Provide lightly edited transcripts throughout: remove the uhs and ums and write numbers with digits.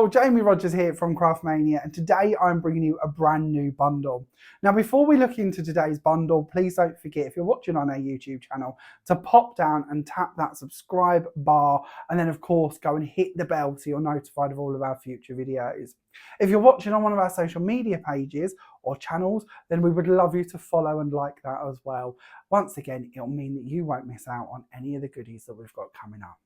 Well, Jamie Rodgers here from Craftmania, and today I'm bringing you a brand new bundle. Now, before we look into today's bundle, please don't forget, if you're watching on our YouTube channel, to pop down and tap that subscribe bar, and then of course go and hit the bell so you're notified of all of our future videos. If you're watching on one of our social media pages or channels, then we would love you to follow and like that as well. Once again, it'll mean that you won't miss out on any of the goodies that we've got coming up.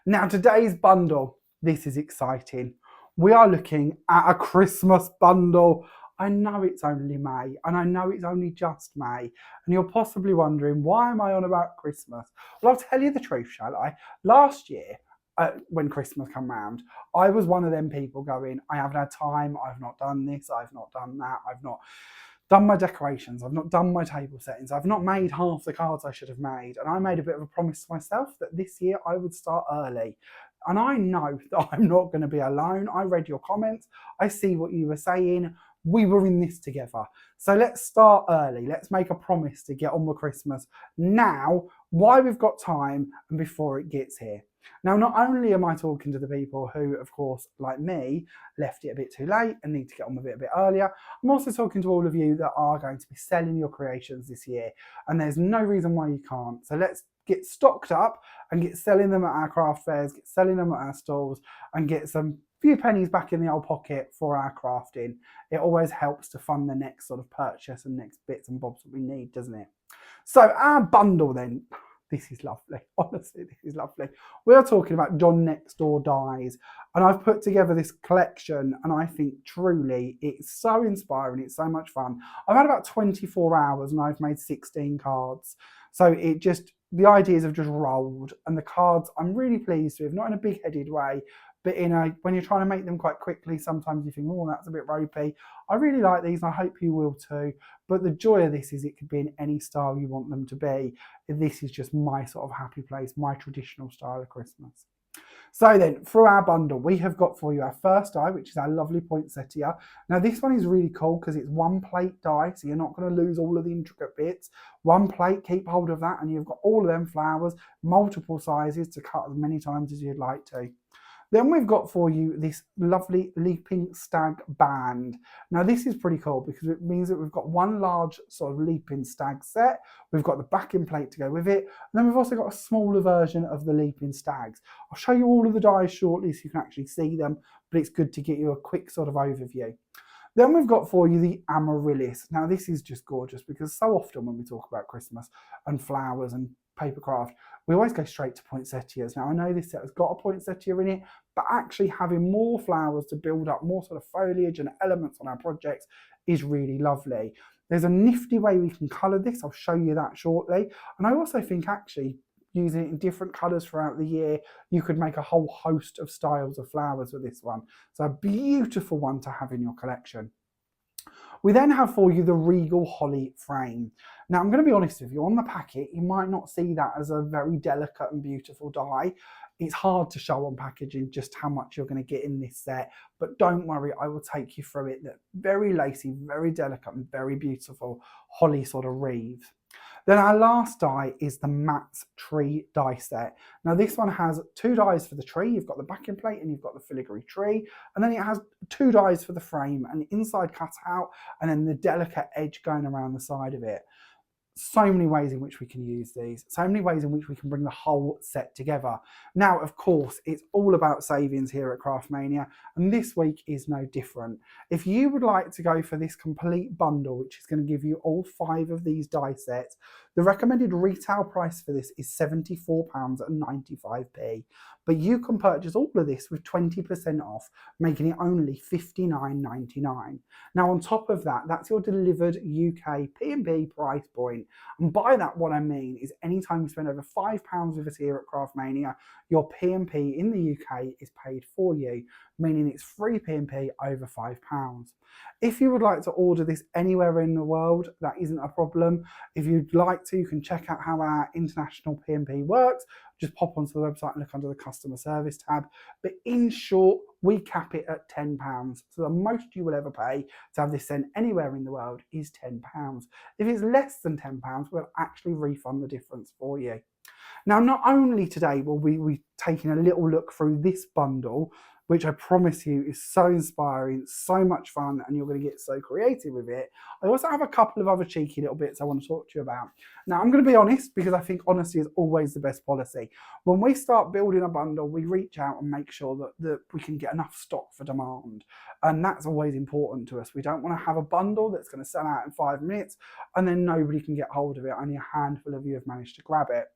Now, today's bundle, this is exciting. We are looking at a Christmas bundle. I know it's only May, and I know it's only just May, and you're possibly wondering, why am I on about Christmas? Well, I'll tell you the truth, shall I? Last year, when Christmas came round, I was one of them people going, I haven't had time, I've not done this, I've not done that, I've not done my decorations, I've not done my table settings, I've not made half the cards I should have made, and I made a bit of a promise to myself that this year I would start early. And I know that I'm not going to be alone. I read your comments, I see what you were saying, we were in this together. So let's start early, let's make a promise to get on with Christmas now, while we've got time and before it gets here. Now, not only am I talking to the people who, of course, like me, left it a bit too late and need to get on with it a bit earlier, I'm also talking to all of you that are going to be selling your creations this year, and there's no reason why you can't. So let's get stocked up and get selling them at our craft fairs, get selling them at our stalls, and get some few pennies back in the old pocket for our crafting. It always helps to fund the next sort of purchase and next bits and bobs that we need, doesn't it? So our bundle then, this is lovely. Honestly, this is lovely. We are talking about John Next Door dies, and I've put together this collection, and I think truly it's so inspiring. It's so much fun. I've had about 24 hours and I've made 16 cards. So it just, the ideas have just rolled, and the cards I'm really pleased with, not in a big-headed way, but in a, when you're trying to make them quite quickly, sometimes you think, oh, that's a bit ropey. I really like these, and I hope you will too. But the joy of this is it could be in any style you want them to be. This is just my sort of happy place, my traditional style of Christmas. So then, for our bundle, we have got for you our first die, which is our lovely poinsettia. Now, this one is really cool because it's one plate die, so you're not going to lose all of the intricate bits. One plate, keep hold of that, and you've got all of them flowers, multiple sizes to cut as many times as you'd like to. Then we've got for you this lovely leaping stag band. Now this is pretty cool because it means that we've got one large sort of leaping stag set. We've got the backing plate to go with it. And then we've also got a smaller version of the leaping stags. I'll show you all of the dies shortly so you can actually see them, but it's good to get you a quick sort of overview. Then we've got for you the amaryllis. Now this is just gorgeous because so often when we talk about Christmas and flowers and paper craft, we always go straight to poinsettias. Now I know this set has got a poinsettia in it, but actually having more flowers to build up more sort of foliage and elements on our projects is really lovely. There's a nifty way we can colour this. I'll show you that shortly. And I also think actually using it in different colours throughout the year, you could make a whole host of styles of flowers with this one. So a beautiful one to have in your collection. We then have for you the Regal Holly frame. Now, I'm going to be honest with you, on the packet, you might not see that as a very delicate and beautiful die. It's hard to show on packaging just how much you're going to get in this set, but don't worry, I will take you through it. That very lacy, very delicate and very beautiful holly sort of wreath. Then our last die is the Matt's Tree die set. Now this one has two dies for the tree. You've got the backing plate and you've got the filigree tree. And then it has two dies for the frame, and inside cut out, and then the delicate edge going around the side of it. So many ways in which we can use these, so many ways in which we can bring the whole set together. Now, of course, it's all about savings here at Craftmania, and this week is no different. If you would like to go for this complete bundle, which is going to give you all 5 of these die sets, the recommended retail price for this is £74.95, but you can purchase all of this with 20% off, making it only £59.99. Now, on top of that, that's your delivered UK P&P price point. And by that, what I mean is anytime you spend over £5 with us here at Craftmania, your P&P in the UK is paid for you, meaning it's free P&P over £5. If you would like to order this anywhere in the world, that isn't a problem. If you'd like to, you can check out how our international P&P works. Just pop onto the website and look under the customer service tab. But in short, we cap it at £10. So the most you will ever pay to have this sent anywhere in the world is £10. If it's less than £10, we'll actually refund the difference for you. Now, not only today will we be taking a little look through this bundle, which I promise you is so inspiring, so much fun, and you're going to get so creative with it. I also have a couple of other cheeky little bits I want to talk to you about. Now, I'm going to be honest, because I think honesty is always the best policy. When we start building a bundle, we reach out and make sure that we can get enough stock for demand. And that's always important to us. We don't want to have a bundle that's going to sell out in 5 minutes and then nobody can get hold of it. Only a handful of you have managed to grab it.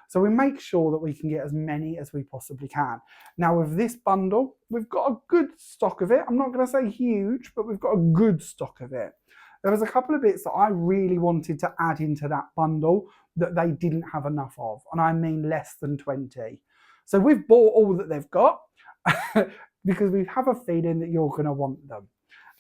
So we make sure that we can get as many as we possibly can. Now with this bundle, we've got a good stock of it. I'm not going to say huge, but we've got a good stock of it. There was a couple of bits that I really wanted to add into that bundle that they didn't have enough of, and I mean less than 20. So we've bought all that they've got because we have a feeling that you're going to want them.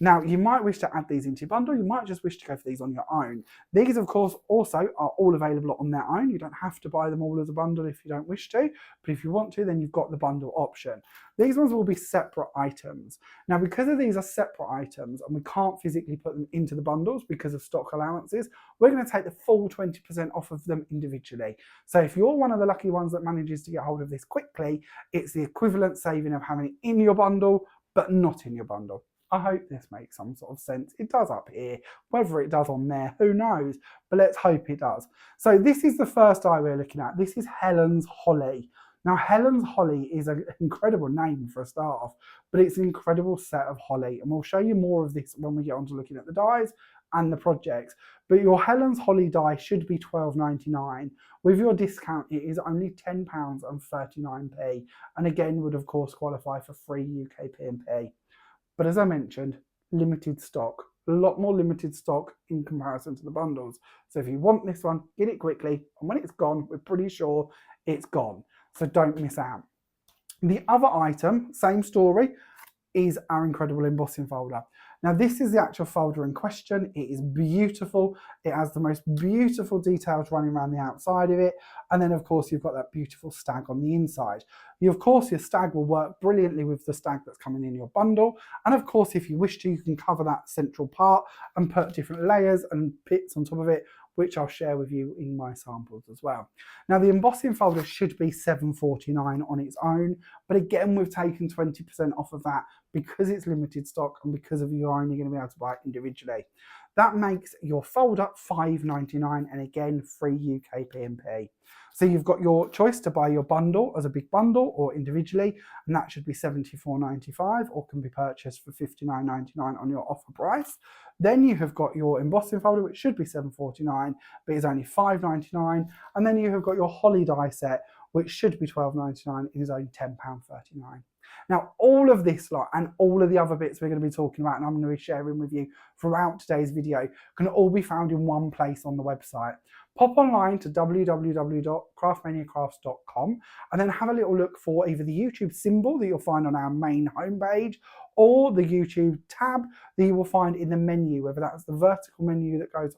Now, you might wish to add these into your bundle. You might just wish to go for these on your own. These, of course, also are all available on their own. You don't have to buy them all as a bundle if you don't wish to, but if you want to, then you've got the bundle option. These ones will be separate items. Now, because of these are separate items and we can't physically put them into the bundles because of stock allowances, we're going to take the full 20% off of them individually. So if you're one of the lucky ones that manages to get hold of this quickly, it's the equivalent saving of having it in your bundle, but not in your bundle. I hope this makes some sort of sense. It does up here. Whether it does on there, who knows? But let's hope it does. So this is the first die we're looking at. This is Helen's Holly. Now, Helen's Holly is an incredible name for a start off, but it's an incredible set of holly. And we'll show you more of this when we get on to looking at the dies and the projects. But your Helen's Holly die should be £12.99. With your discount, it is only £10.39p. And again, would of course qualify for free UK P&P. But as I mentioned, limited stock, a lot more limited stock in comparison to the bundles. So if you want this one, get it quickly. And when it's gone, we're pretty sure it's gone. So don't miss out. The other item, same story, is our incredible embossing folder. Now this is the actual folder in question. It is beautiful. It has the most beautiful details running around the outside of it. And then of course you've got that beautiful stag on the inside. Of course your stag will work brilliantly with the stag that's coming in your bundle. And of course if you wish to, you can cover that central part and put different layers and bits on top of it, which I'll share with you in my samples as well. Now the embossing folder should be £7.49 on its own, but again we've taken 20% off of that because it's limited stock and because of you're only going to be able to buy it individually. That makes your folder £5.99 and again free UK P&P. So you've got your choice to buy your bundle as a big bundle or individually, and that should be £74.95 or can be purchased for £59.99 on your offer price. Then you have got your embossing folder, which should be £7.49, but is only £5.99. And then you have got your holly die set, which should be £12.99 and is only £10.39. Now, all of this lot and all of the other bits we're going to be talking about and I'm going to be sharing with you throughout today's video can all be found in one place on the website. Pop online to www.craftmaniacrafts.com and then have a little look for either the YouTube symbol that you'll find on our main homepage or the YouTube tab that you will find in the menu, whether that's the vertical menu that goes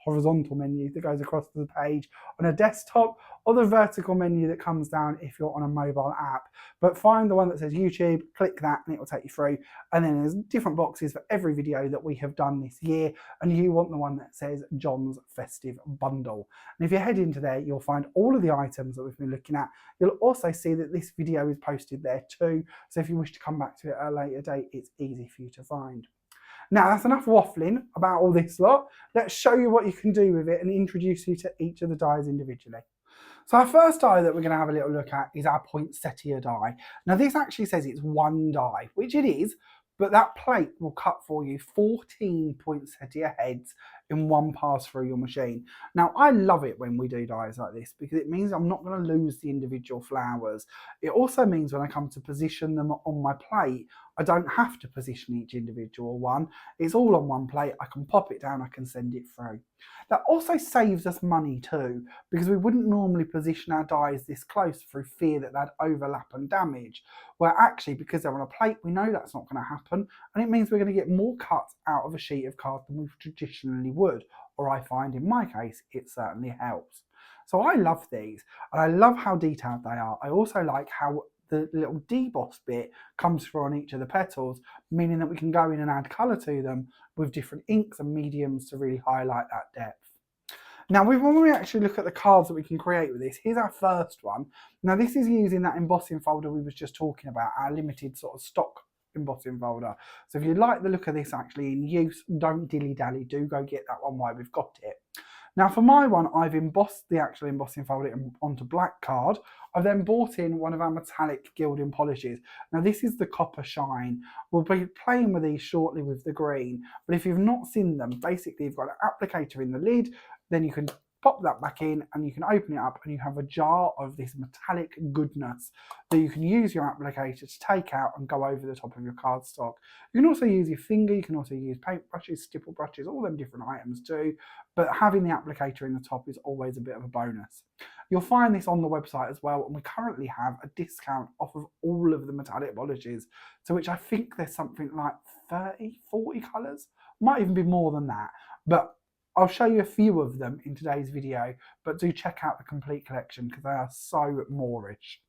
horizontal menu that goes across the page on a desktop or the vertical menu that comes down if you're on a mobile app. But find the one that says YouTube, click that and it will take you through. And then there's different boxes for every video that we have done this year. And you want the one that says John's Festive Bundle. And if you head into there, you'll find all of the items that we've been looking at. You'll also see that this video is posted there too. So if you wish to come back to it at a later date, it's easy for you to find. Now that's enough waffling about all this lot. Let's show you what you can do with it and introduce you to each of the dies individually. So our first die that we're going to have a little look at is our poinsettia die. Now this actually says it's one die, which it is, but that plate will cut for you 14 poinsettia heads in one pass through your machine. Now I love it when we do dies like this because it means I'm not going to lose the individual flowers. It also means when I come to position them on my plate, I don't have to position each individual one. It's all on one plate. I can pop it down, I can send it through. That also saves us money too, because we wouldn't normally position our dies this close through fear that they'd overlap and damage. Where actually, because they're on a plate, we know that's not going to happen, and it means we're going to get more cuts out of a sheet of card than we traditionally would, or I find in my case, it certainly helps. So I love these, and I love how detailed they are. I also like how the little deboss bit comes through on each of the petals, meaning that we can go in and add colour to them with different inks and mediums to really highlight that depth. Now, when we actually look at the cards that we can create with this, here's our first one. Now, this is using that embossing folder we was just talking about, our limited sort of stock embossing folder. So if you like the look of this actually in use, don't dilly-dally, do go get that one while we've got it. Now for my one, I've embossed the actual embossing folder onto black card. I've then bought in one of our metallic gilding polishes. Now this is the Copper Shine. We'll be playing with these shortly with the green, but if you've not seen them, basically you've got an applicator in the lid, then you can pop that back in and you can open it up and you have a jar of this metallic goodness that you can use your applicator to take out and go over the top of your cardstock. You can also use your finger, you can also use paint brushes, stipple brushes, all them different items too, but having the applicator in the top is always a bit of a bonus. You'll find this on the website as well, and we currently have a discount off of all of the metallic polishes, to which I think there's something like 30, 40 colours, might even be more than that, but I'll show you a few of them in today's video, but do check out the complete collection because they are so Moorish.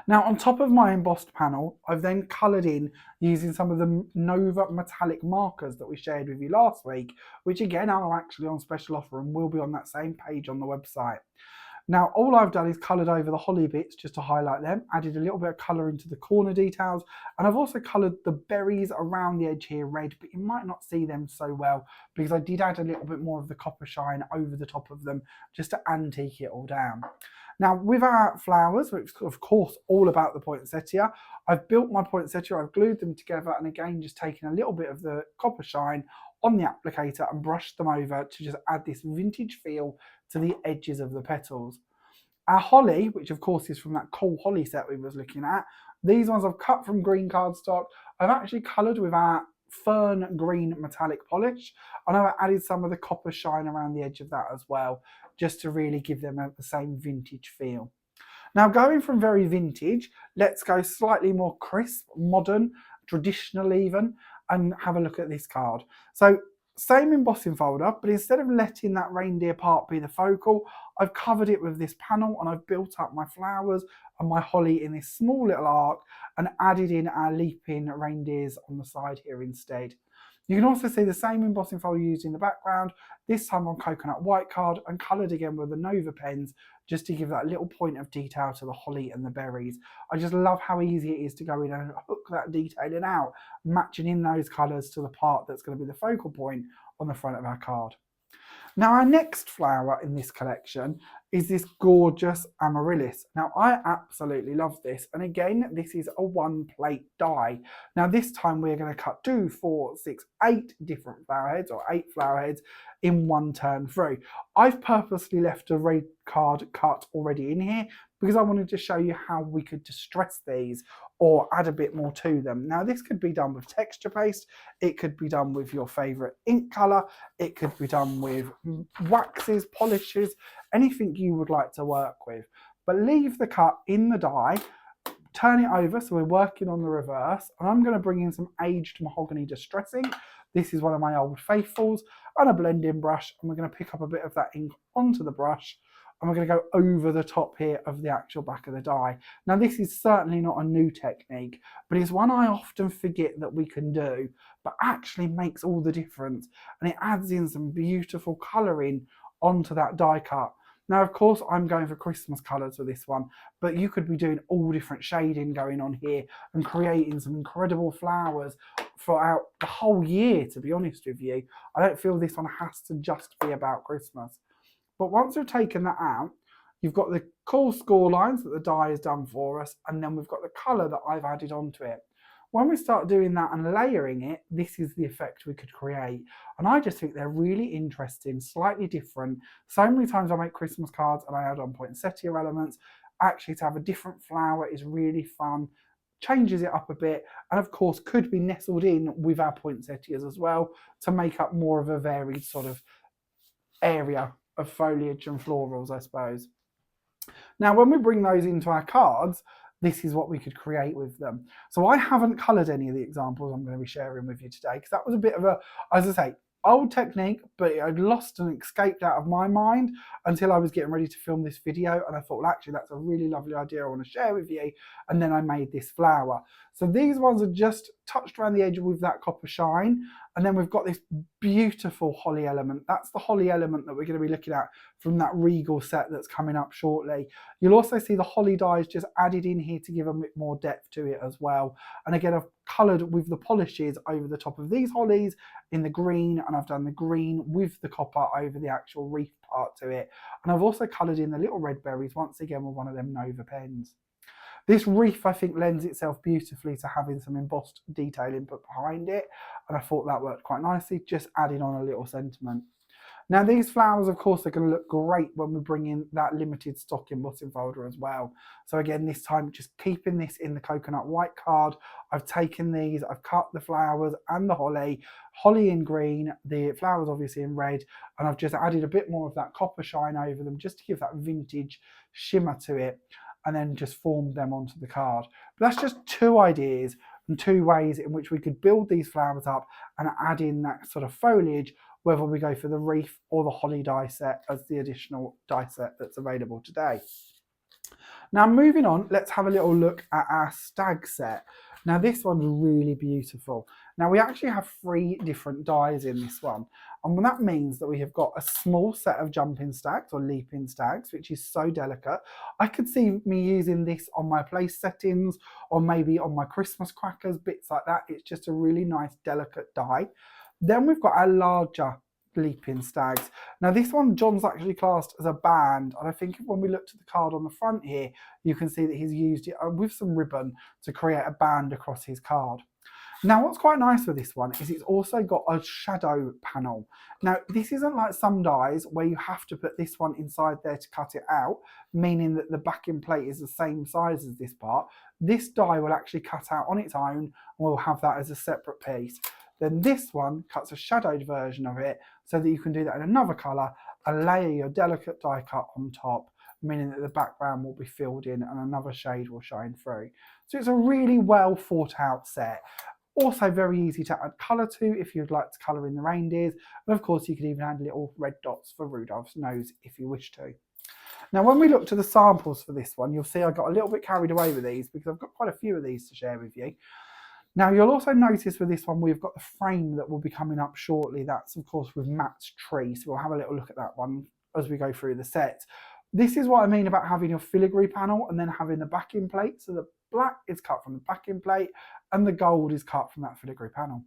Now on top of my embossed panel, I've then coloured in using some of the Nova metallic markers that we shared with you last week, which again are actually on special offer and will be on that same page on the website. Now all I've done is coloured over the holly bits just to highlight them, added a little bit of colour into the corner details, and I've also coloured the berries around the edge here red, but you might not see them so well because I did add a little bit more of the Copper Shine over the top of them just to antique it all down. Now with our flowers, which is of course all about the poinsettia, I've built my poinsettia, I've glued them together, and again just taken a little bit of the Copper Shine on the applicator and brushed them over to just add this vintage feel to the edges of the petals. Our holly, which of course is from that cool holly set we was looking at, these ones I've cut from green cardstock. I've actually coloured with our fern green metallic polish, and I've added some of the Copper Shine around the edge of that as well, just to really give them the same vintage feel. Now going from very vintage, let's go slightly more crisp, modern, traditional even, and have a look at this card. So same embossing folder, but instead of letting that reindeer part be the focal, I've covered it with this panel and I've built up my flowers and my holly in this small little arc and added in our leaping reindeers on the side here instead. You can also see the same embossing folder used in the background, this time on coconut white card and coloured again with the Nova pens just to give that little point of detail to the holly and the berries. I just love how easy it is to go in and hook that detailing out, matching in those colours to the part that's going to be the focal point on the front of our card. Now our next flower in this collection is this gorgeous amaryllis. Now I absolutely love this, and again this is a one plate die. Now this time we're going to cut 2, 4, 6, 8 different flower heads, or 8 flower heads in one turn through. I've purposely left a red card cut already in here because I wanted to show you how we could distress these or add a bit more to them. Now this could be done with texture paste, it could be done with your favourite ink colour, it could be done with waxes, polishes, anything you would like to work with. But leave the cut in the die, turn it over, so we're working on the reverse, and I'm going to bring in some aged mahogany distressing. This is one of my old faithfuls, and a blending brush, and we're going to pick up a bit of that ink onto the brush, and we're going to go over the top here of the actual back of the die. Now this is certainly not a new technique, but it's one I often forget that we can do, but actually makes all the difference, and it adds in some beautiful colouring onto that die cut. Now of course I'm going for Christmas colours with this one, but you could be doing all different shading going on here and creating some incredible flowers throughout the whole year, to be honest with you. I don't feel this one has to just be about Christmas. But once we've taken that out, you've got the cool score lines that the die has done for us, and then we've got the colour that I've added onto it. When we start doing that and layering it, this is the effect we could create. And I just think they're really interesting, slightly different. So many times I make Christmas cards and I add on poinsettia elements. Actually, to have a different flower is really fun, changes it up a bit, and of course could be nestled in with our poinsettias as well to make up more of a varied sort of area of foliage and florals, I suppose. Now, when we bring those into our cards, this is what we could create with them. So I haven't coloured any of the examples I'm going to be sharing with you today because that was a bit of a, as I say, old technique, but it had lost and escaped out of my mind until I was getting ready to film this video, and I thought, well, actually that's a really lovely idea I want to share with you, and then I made this flower. So these ones are just touched around the edge with that copper shine, and then we've got this beautiful holly element. That's the holly element that we're going to be looking at from that regal set that's coming up shortly. You'll also see the holly dies just added in here to give a bit more depth to it as well. And again, I've coloured with the polishes over the top of these hollies in the green, and I've done the green with the copper over the actual wreath part to it. And I've also coloured in the little red berries once again with one of them Nova pens. This wreath, I think, lends itself beautifully to having some embossed detailing put behind it, and I thought that worked quite nicely, just adding on a little sentiment. Now these flowers, of course, are going to look great when we bring in that limited stock embossing folder as well. So again, this time just keeping this in the coconut white card. I've taken these, I've cut the flowers and the holly in green, the flowers obviously in red, and I've just added a bit more of that copper shine over them just to give that vintage shimmer to it, and then just formed them onto the card. But that's just two ideas and two ways in which we could build these flowers up and add in that sort of foliage, whether we go for the wreath or the holly die set as the additional die set that's available today. Now moving on, let's have a little look at our stag set. Now this one's really beautiful. Now we actually have 3 different dies in this one, and that means that we have got a small set of jumping stags or leaping stags, which is so delicate. I could see me using this on my place settings or maybe on my Christmas crackers, bits like that. It's just a really nice delicate die. Then we've got our larger leaping stags. Now this one John's actually classed as a band, and I think when we looked at the card on the front here, you can see that he's used it with some ribbon to create a band across his card. Now what's quite nice with this one is it's also got a shadow panel. Now this isn't like some dies where you have to put this one inside there to cut it out, meaning that the backing plate is the same size as this part. This die will actually cut out on its own, and we'll have that as a separate piece. Then this one cuts a shadowed version of it so that you can do that in another colour and layer your delicate die cut on top, meaning that the background will be filled in and another shade will shine through. So it's a really well thought out set. Also very easy to add colour to if you'd like to colour in the reindeers. And of course you could even add little red dots for Rudolph's nose if you wish to. Now when we look to the samples for this one, you'll see I got a little bit carried away with these because I've got quite a few of these to share with you. Now you'll also notice with this one we've got the frame that will be coming up shortly. That's of course with Matt's tree, so we'll have a little look at that one as we go through the set. This is what I mean about having your filigree panel and then having the backing plate. So the black is cut from the backing plate and the gold is cut from that filigree panel.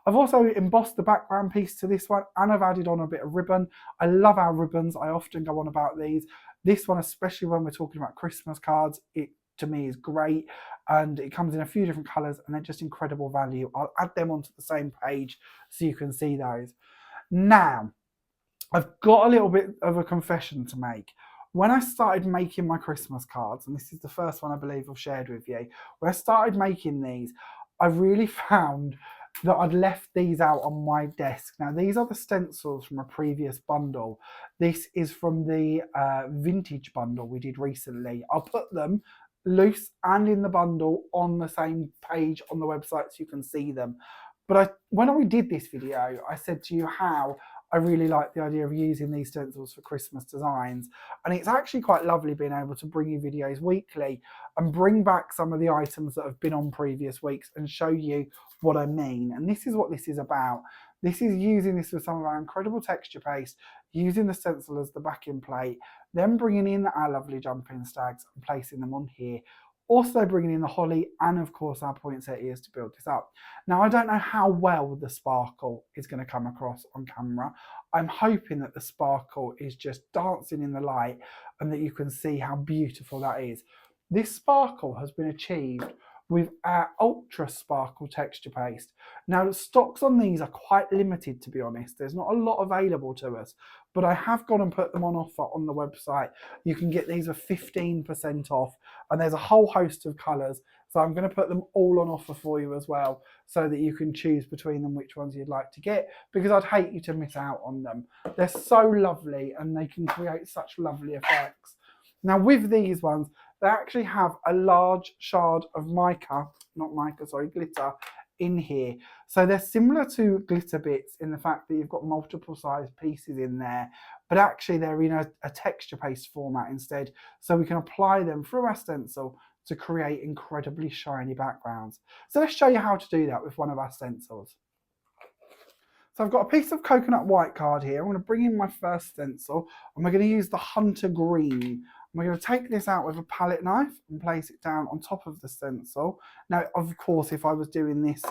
I've also embossed the background piece to this one, and I've added on a bit of ribbon. I love our ribbons. I often go on about these. This one, especially when we're talking about Christmas cards, it to me is great, and it comes in a few different colours and they're just incredible value. I'll add them onto the same page so you can see those. Now, I've got a little bit of a confession to make. When I started making my Christmas cards, and this is the first one I believe I've shared with you, when I started making these, I really found that I'd left these out on my desk. Now these are the stencils from a previous bundle. This is from the vintage bundle we did recently. I'll put them loose and in the bundle on the same page on the website so you can see them. But when we did this video, I said to you how I really like the idea of using these stencils for Christmas designs. And it's actually quite lovely being able to bring you videos weekly and bring back some of the items that have been on previous weeks and show you what I mean. And this is what this is about. This is using this with some of our incredible texture paste, using the stencil as the backing plate, then bringing in our lovely jumping stags and placing them on here. Also bringing in the holly and of course our poinsettias to build this up. Now I don't know how well the sparkle is going to come across on camera. I'm hoping that the sparkle is just dancing in the light and that you can see how beautiful that is. This sparkle has been achieved with our ultra sparkle texture paste. Now the stocks on these are quite limited, to be honest. There's not a lot available to us, but I have gone and put them on offer on the website. You can get these for 15% off, and there's a whole host of colours. So I'm going to put them all on offer for you as well, so that you can choose between them which ones you'd like to get, because I'd hate you to miss out on them. They're so lovely and they can create such lovely effects. Now with these ones, they actually have a large shard of glitter in here. So they're similar to glitter bits in the fact that you've got multiple size pieces in there, but actually they're in a texture paste format instead. So we can apply them through our stencil to create incredibly shiny backgrounds. So let's show you how to do that with one of our stencils. So I've got a piece of coconut white card here. I'm going to bring in my first stencil and we're going to use the Hunter Green. And we're going to take this out with a palette knife and place it down on top of the stencil. Now, of course, if I was doing this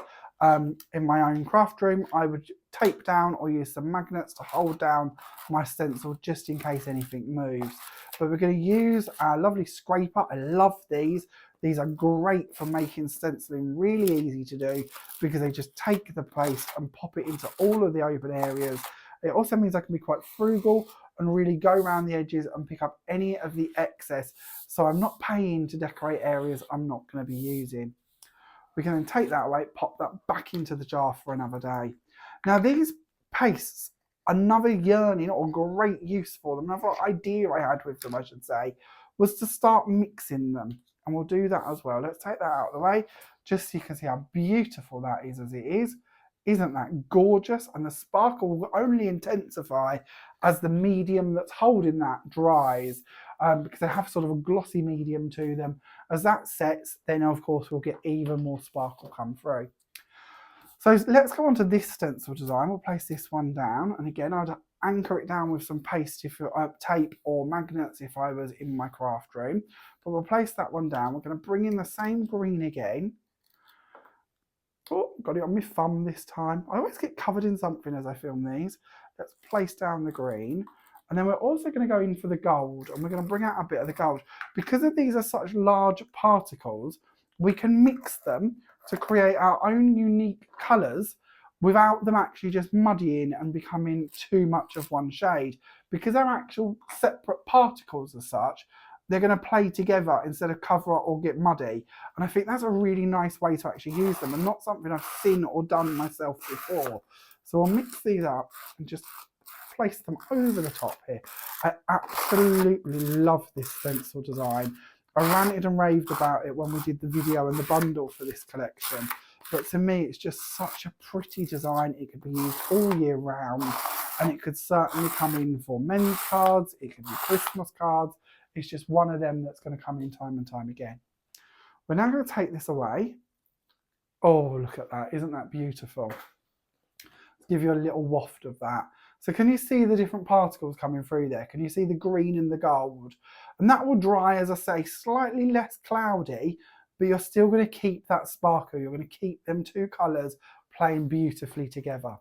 in my own craft room, I would tape down or use some magnets to hold down my stencil just in case anything moves. But we're going to use our lovely scraper. I love these. These are great for making stenciling really easy to do because they just take the paste and pop it into all of the open areas. It also means I can be quite frugal and really go around the edges and pick up any of the excess. So I'm not paying to decorate areas I'm not going to be using. We can then take that away, pop that back into the jar for another day. Now these pastes, another yearning or great use for them, another idea I had with them, I should say, was to start mixing them. And we'll do that as well. Let's take that out of the way, just so you can see how beautiful that is as it is. Isn't that gorgeous? And the sparkle will only intensify as the medium that's holding that dries, because they have sort of a glossy medium to them. As that sets, then of course we'll get even more sparkle come through. So let's go on to this stencil design. We'll place this one down. And again, I'd anchor it down with some paste, tape or magnets if I was in my craft room. But we'll place that one down. We're going to bring in the same green again. Oh, got it on my thumb this time. I always get covered in something as I film these. Let's place down the green. And then we're also going to go in for the gold. And we're going to bring out a bit of the gold. Because of these are such large particles, we can mix them to create our own unique colours without them actually just muddying and becoming too much of one shade. Because they're actual separate particles as such, they're going to play together instead of cover or get muddy. And I think that's a really nice way to actually use them and not something I've seen or done myself before. So I'll mix these up and just place them over the top here. I absolutely love this stencil design. I ranted and raved about it when we did the video and the bundle for this collection. But to me, it's just such a pretty design. It could be used all year round, and it could certainly come in for men's cards. It could be Christmas cards. It's just one of them that's going to come in time and time again. We're now going to take this away. Oh, look at that. Isn't that beautiful? Let's give you a little waft of that. So can you see the different particles coming through there? Can you see the green and the gold? And that will dry, as I say, slightly less cloudy, but you're still going to keep that sparkle. You're going to keep them two colours playing beautifully together.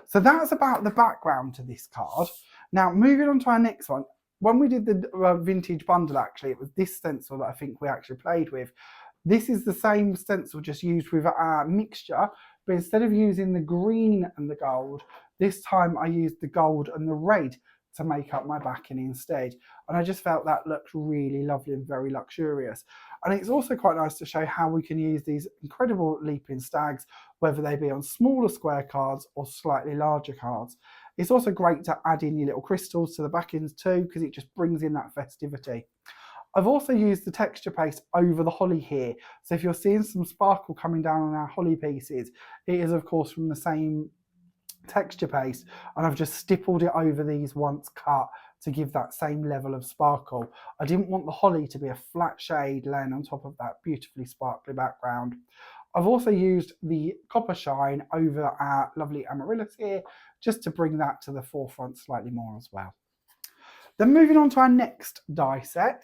So that's about the background to this card. Now, moving on to our next one. When we did the vintage bundle, actually, it was this stencil that I think we actually played with. This is the same stencil, just used with our mixture, but instead of using the green and the gold, this time I used the gold and the red to make up my backing instead. And I just felt that looked really lovely and very luxurious. And it's also quite nice to show how we can use these incredible leaping stags, whether they be on smaller square cards or slightly larger cards. It's also great to add in your little crystals to the backings too, because it just brings in that festivity. I've also used the texture paste over the holly here. So if you're seeing some sparkle coming down on our holly pieces, it is of course from the same texture paste, and I've just stippled it over these once cut to give that same level of sparkle. I didn't want the holly to be a flat shade laying on top of that beautifully sparkly background. I've also used the copper shine over our lovely amaryllis here, just to bring that to the forefront slightly more as well. Then moving on to our next die set,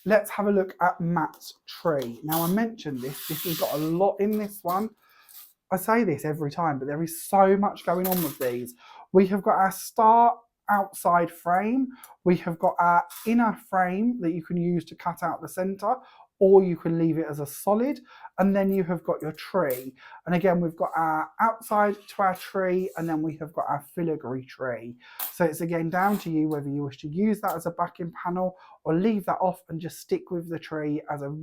let's have a look at Matt's tree. Now I mentioned this has got a lot in this one. I say this every time, but there is so much going on with these. We have got our star outside frame. We have got our inner frame that you can use to cut out the center, or you can leave it as a solid. And then you have got your tree. And again, we've got our outside to our tree, and then we have got our filigree tree. So it's again down to you whether you wish to use that as a backing panel or leave that off and just stick with the tree as a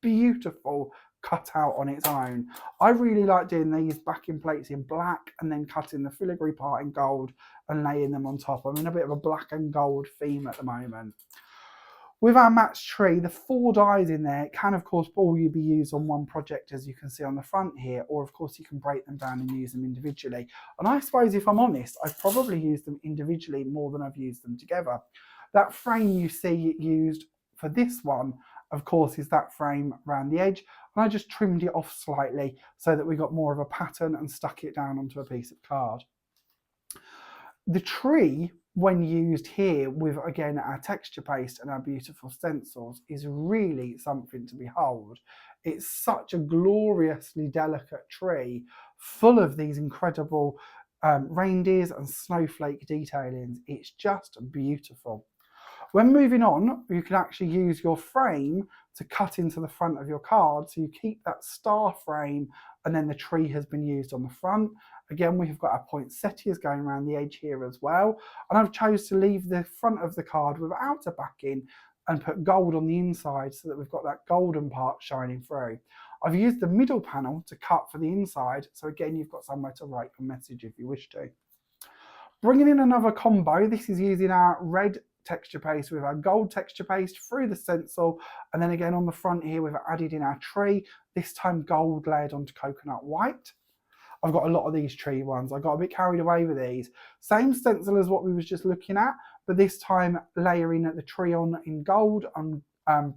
beautiful cut out on its own. I really like doing these backing plates in black and then cutting the filigree part in gold and laying them on top. I'm in a bit of a black and gold theme at the moment. With our Matt's tree, the 4 dies in there can of course all be used on one project, as you can see on the front here, or of course you can break them down and use them individually. And I suppose if I'm honest, I've probably used them individually more than I've used them together. That frame you see used for this one of course, is that frame around the edge. And I just trimmed it off slightly so that we got more of a pattern and stuck it down onto a piece of card. The tree, when used here with, again, our texture paste and our beautiful stencils, is really something to behold. It's such a gloriously delicate tree, full of these incredible reindeers and snowflake detailings. It's just beautiful. When moving on, you can actually use your frame to cut into the front of your card, so you keep that star frame and then the tree has been used on the front. Again, we've got our poinsettias going around the edge here as well, and I've chose to leave the front of the card without a backing and put gold on the inside so that we've got that golden part shining through. I've used the middle panel to cut for the inside, so again, you've got somewhere to write your message if you wish to. Bringing in another combo, this is using our red texture paste with our gold texture paste through the stencil, and then again on the front here we've added in our tree, this time gold layered onto coconut white. I've got a lot of these tree ones. I got a bit carried away with these. Same stencil as what we was just looking at, but this time layering the tree on in gold and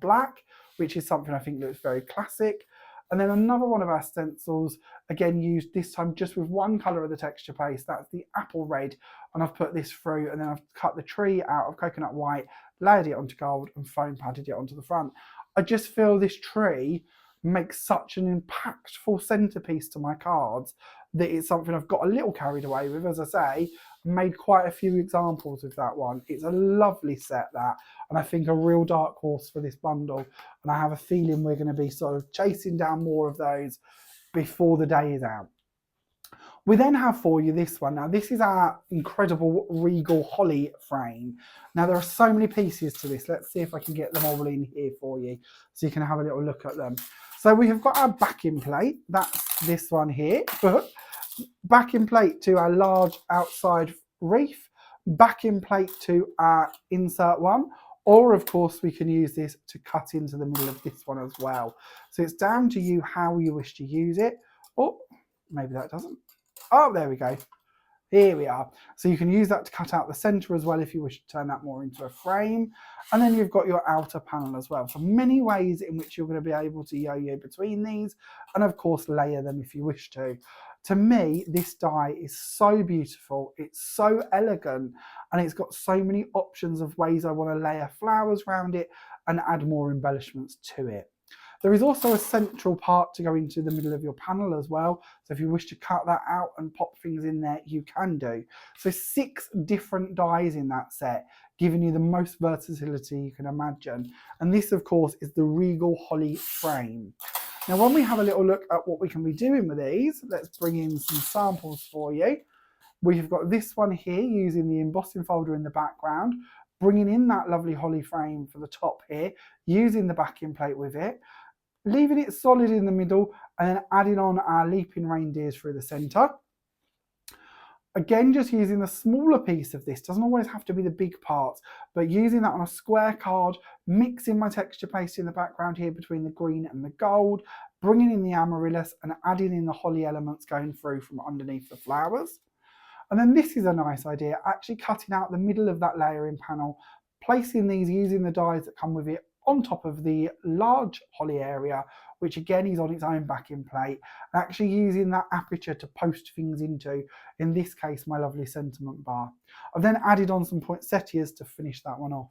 black, which is something I think looks very classic. And then another one of our stencils, again used this time just with one colour of the texture paste, that's the apple red, and I've put this through, and then I've cut the tree out of coconut white, layered it onto gold and foam padded it onto the front. I just feel this tree makes such an impactful centerpiece to my cards that it's something I've got a little carried away with. As I say, made quite a few examples of that one. It's a lovely set, that, and I think a real dark horse for this bundle, and I have a feeling we're going to be sort of chasing down more of those before the day is out. We then have for you this one. Now, this is our incredible regal holly frame. Now, there are so many pieces to this. Let's see if I can get them all in here for you so you can have a little look at them. So we have got our backing plate. That's this one here. Backing plate to our large outside reef. Backing plate to our insert one. Or, of course, we can use this to cut into the middle of this one as well. So it's down to you how you wish to use it. Oh, maybe that doesn't. Oh, there we go. Here we are. So you can use that to cut out the center as well if you wish to turn that more into a frame. And then you've got your outer panel as well. So many ways in which you're going to be able to yo-yo between these, and of course layer them if you wish to. To me, this die is so beautiful. It's so elegant, and it's got so many options of ways I want to layer flowers around it and add more embellishments to it. There is also a central part to go into the middle of your panel as well. So if you wish to cut that out and pop things in there, you can do. So 6 different dies in that set, giving you the most versatility you can imagine. And this, of course, is the Regal Holly frame. Now, when we have a little look at what we can be doing with these, let's bring in some samples for you. We've got this one here using the embossing folder in the background, bringing in that lovely holly frame for the top here, using the backing plate with it, leaving it solid in the middle, and then adding on our leaping reindeers through the center. Again, just using the smaller piece of this, doesn't always have to be the big parts, but using that on a square card, mixing my texture paste in the background here between the green and the gold, bringing in the amaryllis and adding in the holly elements going through from underneath the flowers. And then this is a nice idea, actually cutting out the middle of that layering panel, placing these using the dies that come with it on top of the large holly area, which again is on its own backing plate, and actually using that aperture to post things into, in this case, my lovely sentiment bar. I've then added on some poinsettias to finish that one off.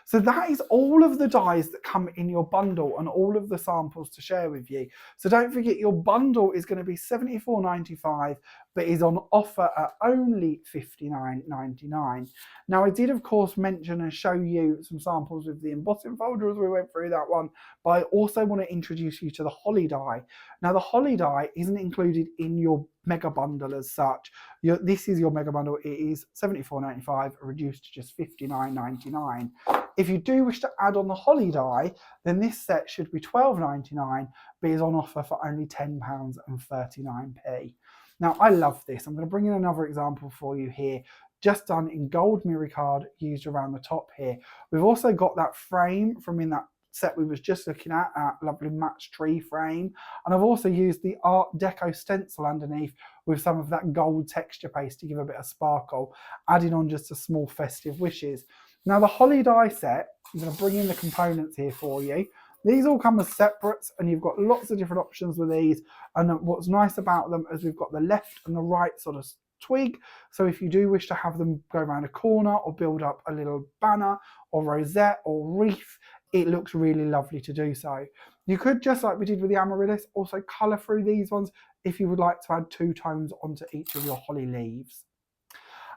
So that is all of the dies that come in your bundle and all of the samples to share with you. So don't forget, your bundle is going to be $74.95, but is on offer at only $59.99. Now, I did, of course, mention and show you some samples with the embossing folder as we went through that one, but I also want to introduce you to the holly die. Now, the holly die isn't included in your mega bundle as such. This is your mega bundle. It is $74.95, reduced to just $59.99. If you do wish to add on the holly die, then this set should be $12.99, but is on offer for only £10.39. Now, I love this. I'm going to bring in another example for you here, just done in gold mirror card used around the top here. We've also got that frame from in that set we was just looking at, our lovely match tree frame, and I've also used the Art Deco stencil underneath with some of that gold texture paste to give a bit of sparkle, adding on just a small festive wishes. Now the holly die set, I'm going to bring in the components here for you. These all come as separates, and you've got lots of different options with these. And what's nice about them is we've got the left and the right sort of twig. So if you do wish to have them go around a corner or build up a little banner or rosette or wreath, it looks really lovely to do so. You could, just like we did with the amaryllis, also colour through these ones if you would like to add 2 tones onto each of your holly leaves.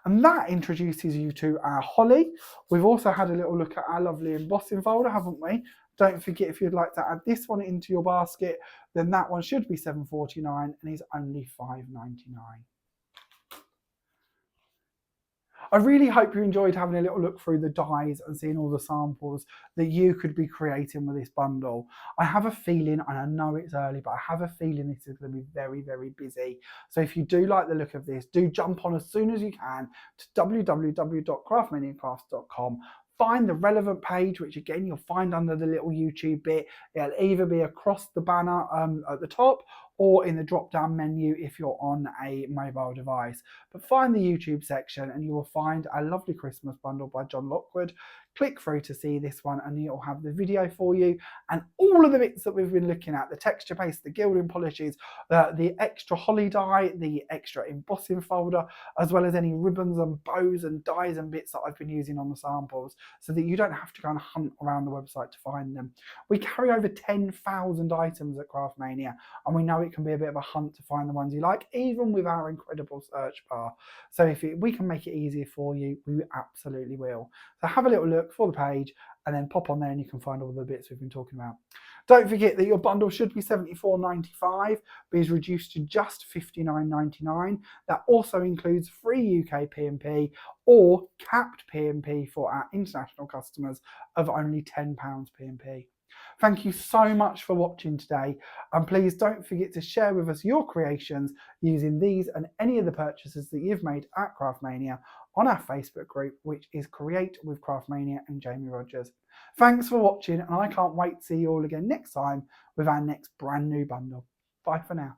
And that introduces you to our holly. We've also had a little look at our lovely embossing folder, haven't we? Don't forget, if you'd like to add this one into your basket, then that one should be £7.49 and is only £5.99. I really hope you enjoyed having a little look through the dies and seeing all the samples that you could be creating with this bundle. I have a feeling, and I know it's early, but I have a feeling this is going to be very, very busy. So if you do like the look of this, do jump on as soon as you can to www.craftmaniacrafts.com. Find the relevant page, which again you'll find under the little YouTube bit. It'll either be across the banner at the top or in the drop down menu if you're on a mobile device. But find the YouTube section and you will find a lovely Christmas bundle by John Lockwood. Click through to see this one and it'll have the video for you and all of the bits that we've been looking at, the texture paste, the gilding polishes, the extra holly die, the extra embossing folder, as well as any ribbons and bows and dies and bits that I've been using on the samples, so that you don't have to go and hunt around the website to find them. We carry over 10,000 items at Craftmania, and we know it can be a bit of a hunt to find the ones you like, even with our incredible search bar. So if we can make it easier for you, we absolutely will. So have a little look for the page and then pop on there and you can find all the bits we've been talking about. Don't forget that your bundle should be £74.95, but is reduced to just £59.99. That also includes free UK P&P or capped P&P for our international customers of only £10 P&P. Thank you so much for watching today, and please don't forget to share with us your creations using these and any of the purchases that you've made at Craftmania on our Facebook group, which is Create with Craftmania and Jamie Rodgers. Thanks for watching, and I can't wait to see you all again next time with our next brand new bundle. Bye for now.